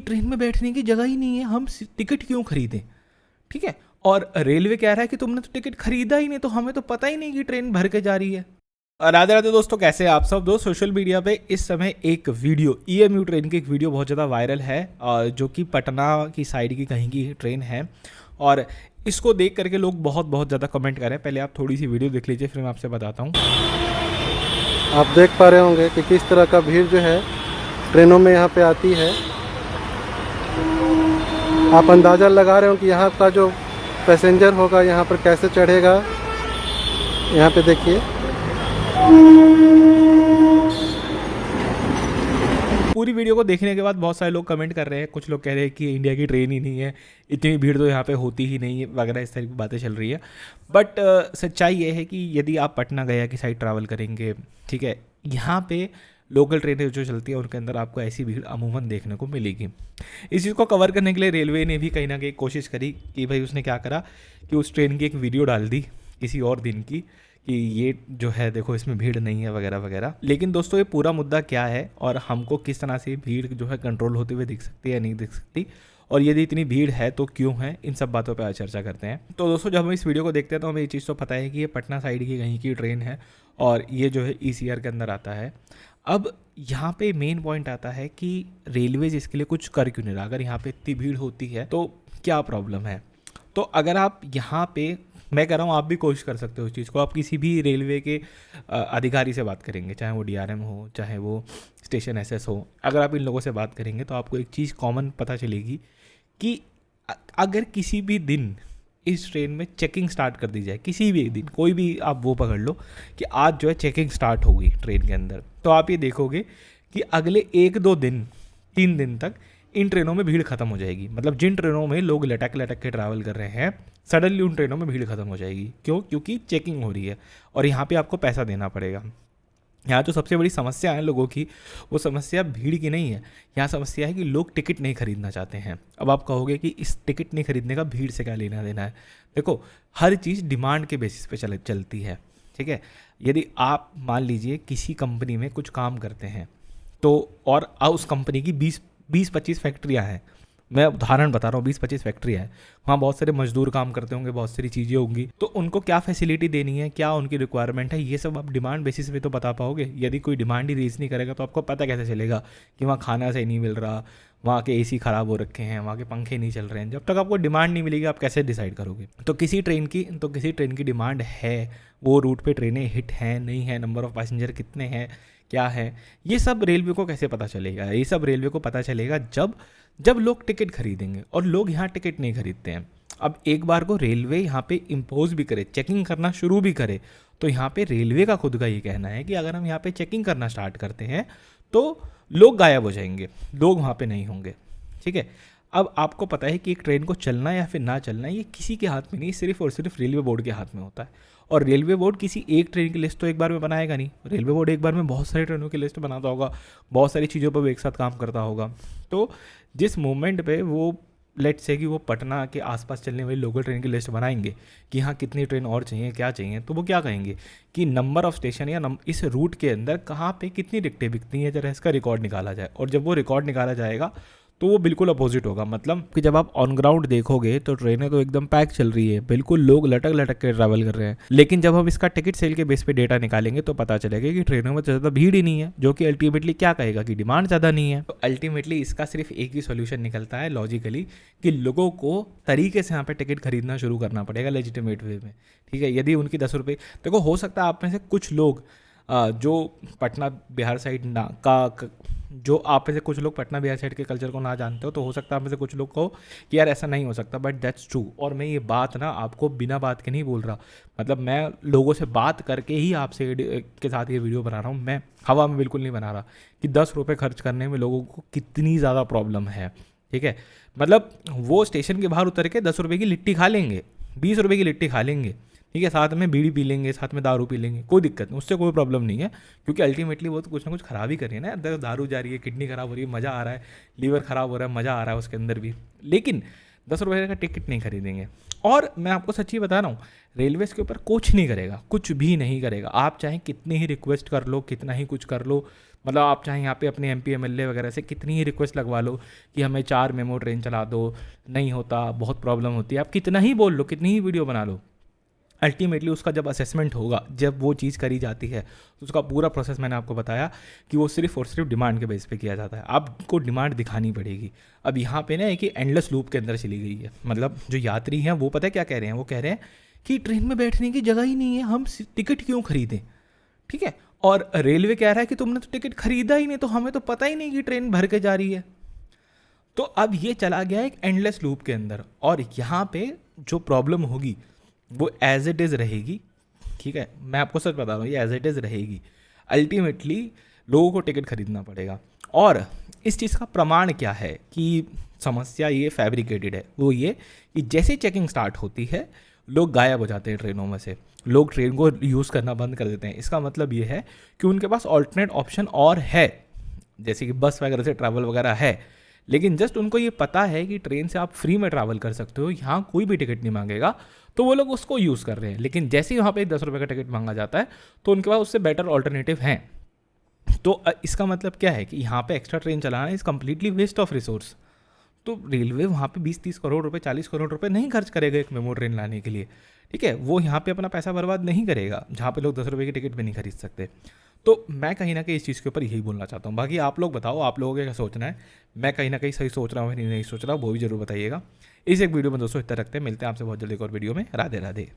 Train में बैठने की जगह ही नहीं है, हम टिकट क्यों खरीदें, ठीक है। और रेलवे कह रहा है कि तुमने तो टिकट खरीदा ही नहीं, तो हमें तो पता ही नहीं कि ट्रेन भर के जा रही है। राधे राधे दोस्तों, कैसे हैं आप सब दोस्त। सोशल मीडिया पे इस समय एक वीडियो EMU ट्रेन की एक वीडियो बहुत ज़्यादा वायरल है, जो कि पटना की साइड की कहीं की ट्रेन है, और इसको देख करके लोग बहुत ज़्यादा कमेंट कर रहे हैं। पहले आप थोड़ी सी वीडियो देख लीजिए, फिर मैं आपसे बताता हूँ। आप देख पा रहे होंगे कि किस तरह का भीड़ जो है ट्रेनों में यहाँ पे आती है। आप अंदाज़ा लगा रहे हो कि यहाँ का जो पैसेंजर होगा यहाँ पर कैसे चढ़ेगा। यहाँ पे देखिए, पूरी वीडियो को देखने के बाद बहुत सारे लोग कमेंट कर रहे हैं। कुछ लोग कह रहे हैं कि इंडिया की ट्रेन ही नहीं है, इतनी भीड़ तो यहाँ पे होती ही नहीं है वगैरह, इस तरह की बातें चल रही है। बट सच्चाई ये है कि यदि आप पटना गया की साइड ट्रैवल करेंगे, ठीक है, यहाँ पे लोकल ट्रेनें जो चलती है उनके अंदर आपको ऐसी भीड़ अमूमन देखने को मिलेगी। इस चीज़ को कवर करने के लिए रेलवे ने भी कहीं ना कहीं कोशिश करी कि भाई उसने क्या करा कि उस ट्रेन की एक वीडियो डाल दी किसी और दिन की, कि ये जो है देखो इसमें भीड़ नहीं है वगैरह वगैरह। लेकिन दोस्तों ये पूरा मुद्दा क्या है और हमको किस तरह से भीड़ जो है कंट्रोल होते हुए दिख सकती है या नहीं दिख सकती, और यदि इतनी भीड़ है तो क्यों है, इन सब बातों पे आज चर्चा करते हैं। तो दोस्तों जब हम इस वीडियो को देखते हैं तो हमें ये चीज़ तो पता है कि ये पटना साइड की कहीं की ट्रेन है और ये जो है ECR के अंदर आता है। अब यहाँ पे मेन पॉइंट आता है कि रेलवेज इसके लिए कुछ कर क्यों नहीं रहा। अगर यहाँ पे इतनी भीड़ होती है तो क्या प्रॉब्लम है। तो अगर आप यहाँ पे, मैं कह रहा हूँ आप भी कोशिश कर सकते हो इस चीज़ को। आप किसी भी रेलवे के अधिकारी से बात करेंगे, चाहे वो DRM हो, चाहे वो स्टेशन SS हो, अगर आप इन लोगों से बात करेंगे तो आपको एक चीज़ कॉमन पता चलेगी कि अगर किसी भी दिन इस ट्रेन में चेकिंग स्टार्ट कर दी जाए, किसी भी दिन, कोई भी आप वो पकड़ लो कि आज जो है चेकिंग स्टार्ट होगी ट्रेन के अंदर, तो आप ये देखोगे कि अगले 1-2 दिन 3 दिन तक इन ट्रेनों में भीड़ खत्म हो जाएगी। मतलब जिन ट्रेनों में लोग लटक के ट्रैवल कर रहे हैं, सडनली उन ट्रेनों में भीड़ खत्म हो जाएगी। क्यों? क्योंकि चेकिंग हो रही है और यहाँ पे आपको पैसा देना पड़ेगा। यहाँ जो सबसे बड़ी समस्या है लोगों की, वो समस्या भीड़ की नहीं है। यहाँ समस्या है कि लोग टिकट नहीं खरीदना चाहते हैं। अब आप कहोगे कि इस टिकट नहीं खरीदने का भीड़ से क्या लेना देना है। देखो, हर चीज़ डिमांड के बेसिस पे चलती है, ठीक है। यदि आप मान लीजिए किसी कंपनी में कुछ काम करते हैं तो, और उस कंपनी की 20-25 फैक्ट्रियाँ हैं, मैं उदाहरण बता रहा हूँ, 20-25 फैक्ट्री है, वहाँ बहुत सारे मजदूर काम करते होंगे, बहुत सारी चीज़ें होंगी, तो उनको क्या फैसिलिटी देनी है, क्या उनकी रिक्वायरमेंट है, ये सब आप डिमांड बेसिस पे तो बता पाओगे। यदि कोई डिमांड ही रेज नहीं करेगा तो आपको पता कैसे चलेगा कि वहाँ खाना सही नहीं मिल रहा, वहाँ के AC ख़राब हो रखे हैं, वहाँ के पंखे नहीं चल रहे हैं। जब तक आपको डिमांड नहीं मिलेगी आप कैसे डिसाइड करोगे। तो किसी ट्रेन की डिमांड है, वो रूट पे ट्रेनें हिट हैं नहीं है, नंबर ऑफ़ पैसेंजर कितने हैं, क्या है, ये सब रेलवे को कैसे पता चलेगा। ये सब रेलवे को पता चलेगा जब लोग टिकट खरीदेंगे, और लोग यहाँ टिकट नहीं खरीदते हैं। अब एक बार को रेलवे यहाँ पे इम्पोज भी करे, चेकिंग करना शुरू भी करे, तो यहाँ पे रेलवे का खुद का ये कहना है कि अगर हम यहाँ पे चेकिंग करना स्टार्ट करते हैं तो लोग गायब हो जाएंगे, लोग वहाँ पे नहीं होंगे, ठीक है। अब आपको पता है कि एक ट्रेन को चलना या फिर ना चलना ये किसी के हाथ में नहीं, सिर्फ और सिर्फ रेलवे बोर्ड के हाथ में होता है। और रेलवे बोर्ड किसी एक ट्रेन की लिस्ट तो एक बार में बनाएगा नहीं। रेलवे बोर्ड एक बार में बहुत सारी ट्रेनों की लिस्ट बनाता होगा, बहुत सारी चीज़ों पर वो एक साथ काम करता होगा। तो जिस मोमेंट पे वो लेट्स से कि वो पटना के आसपास चलने वाली लोकल ट्रेन की लिस्ट बनाएंगे कि हाँ कितनी ट्रेन और चाहिए, क्या चाहिए, तो वो क्या कहेंगे कि नंबर ऑफ़ स्टेशन या इस रूट के अंदर कहाँ पे कितनी टिकटें बिकती हैं, जरा इसका रिकॉर्ड निकाला जाए। और जब वो रिकॉर्ड निकाला जाएगा तो वो बिल्कुल अपोजिट होगा। मतलब कि जब आप ऑन ग्राउंड देखोगे तो ट्रेनें तो एकदम पैक चल रही है, बिल्कुल लोग लटक के ट्रैवल कर रहे हैं। लेकिन जब हम इसका टिकट सेल के बेस पे डेटा निकालेंगे तो पता चलेगा कि ट्रेनों में ज़्यादा भीड़ ही नहीं है, जो कि अल्टीमेटली क्या कहेगा कि डिमांड ज़्यादा नहीं है। तो अल्टीमेटली इसका सिर्फ एक ही सोल्यूशन निकलता है लॉजिकली, कि लोगों को तरीके से यहाँ पे टिकट खरीदना शुरू करना पड़ेगा लेजिटिमेट वे में, ठीक है। यदि उनकी 10 रुपये, देखो हो सकता है आप में से कुछ लोग जो पटना बिहार साइड ना का जो आप में से कुछ लोग पटना बिहार साइड के कल्चर को ना जानते हो, तो हो सकता है आप में से कुछ लोग कहो कि यार ऐसा नहीं हो सकता, बट दैट्स ट्रू। और मैं ये बात ना आपको बिना बात के नहीं बोल रहा, मतलब मैं लोगों से बात करके ही आपसे के साथ ये वीडियो बना रहा हूँ। मैं हवा में बिल्कुल नहीं बना रहा कि 10 रुपये खर्च करने में लोगों को कितनी ज़्यादा प्रॉब्लम है, ठीक है। मतलब वो स्टेशन के बाहर उतर के 10 रुपये की लिट्टी खा लेंगे, 20 रुपये की लिट्टी खा लेंगे, ठीक है, साथ में बीड़ी पी लेंगे, साथ में दारू पी लेंगे, कोई दिक्कत नहीं, उससे कोई प्रॉब्लम नहीं है, क्योंकि अल्टीमेटली वो तो कुछ ना कुछ खराब ही कर रही है ना। अंदर दारू जा रही है, किडनी खराब हो रही है, मज़ा आ रहा है, लीवर खराब हो रहा है, मज़ा आ रहा है उसके अंदर भी, लेकिन 10 रुपये का टिकट नहीं खरीदेंगे। और मैं आपको सच्ची बता रहा हूँ, रेलवे के ऊपर कुछ नहीं करेगा, कुछ भी नहीं करेगा। आप चाहे कितनी ही रिक्वेस्ट कर लो, कितना ही कुछ कर लो, मतलब आप चाहे यहाँ पे अपने MP MLA वगैरह से कितनी ही रिक्वेस्ट लगवा लो कि हमें 4 मेमो ट्रेन चला दो, नहीं होता, बहुत प्रॉब्लम होती है, आप कितना ही बोल लो, कितनी ही वीडियो बना लो, अल्टीमेटली उसका जब असेसमेंट होगा, जब वो चीज़ करी जाती है, तो उसका पूरा प्रोसेस मैंने आपको बताया कि वो सिर्फ और सिर्फ डिमांड के बेस पे किया जाता है। आपको डिमांड दिखानी पड़ेगी। अब यहाँ पे ना एक एंडलेस लूप के अंदर चली गई है। मतलब जो यात्री हैं वो पता है क्या कह रहे हैं, वो कह रहे हैं कि ट्रेन में बैठने की जगह ही नहीं है, हम टिकट क्यों खरीदें, ठीक है। और रेलवे कह रहा है कि तुमने तो टिकट खरीदा ही नहीं, तो हमें तो पता ही नहीं कि ट्रेन भर के जा रही है। तो अब ये चला गया एक एंडलेस लूप के अंदर, और यहाँ पे जो प्रॉब्लम होगी वो एज इट इज़ रहेगी, ठीक है। मैं आपको सच बता रहा हूँ, ये एज इट इज़ रहेगी। अल्टीमेटली लोगों को टिकट खरीदना पड़ेगा। और इस चीज़ का प्रमाण क्या है कि समस्या ये फैब्रिकेटेड है, वो ये कि जैसे चेकिंग स्टार्ट होती है लोग गायब हो जाते हैं ट्रेनों में से, लोग ट्रेन को यूज़ करना बंद कर देते हैं। इसका मतलब ये है कि उनके पास ऑल्टरनेट ऑप्शन और है, जैसे कि बस वगैरह से ट्रैवल वगैरह है, लेकिन जस्ट उनको ये पता है कि ट्रेन से आप फ्री में ट्रैवल कर सकते हो, यहाँ कोई भी टिकट नहीं मांगेगा, तो वो लोग उसको यूज़ कर रहे हैं। लेकिन जैसे ही वहाँ पे 10 रुपये का टिकट मांगा जाता है तो उनके पास उससे बेटर ऑल्टरनेटिव हैं। तो इसका मतलब क्या है कि यहाँ पे एक्स्ट्रा ट्रेन चलाना is completely waste of resource. तो रेलवे वहाँ पे 20-30 करोड़ रुपए, 40 करोड़ रुपए नहीं खर्च करेगा एक मेमो ट्रेन लाने के लिए, ठीक है। वो यहाँ पे अपना पैसा बर्बाद नहीं करेगा जहाँ पे लोग 10 रुपये की टिकट भी नहीं खरीद सकते। तो मैं कहीं ना कहीं इस चीज़ के ऊपर यही बोलना चाहता हूँ। बाकी आप लोग बताओ, आप लोगों का क्या सोचना है, मैं कहीं ना कहीं सही सोच रहा हूँ या नहीं सोच रहा, वो भी जरूर बताइएगा। इस एक वीडियो में दोस्तों इतना रखते हैं, मिलते हैं आपसे बहुत जल्दी एक और वीडियो में। राधे राधे।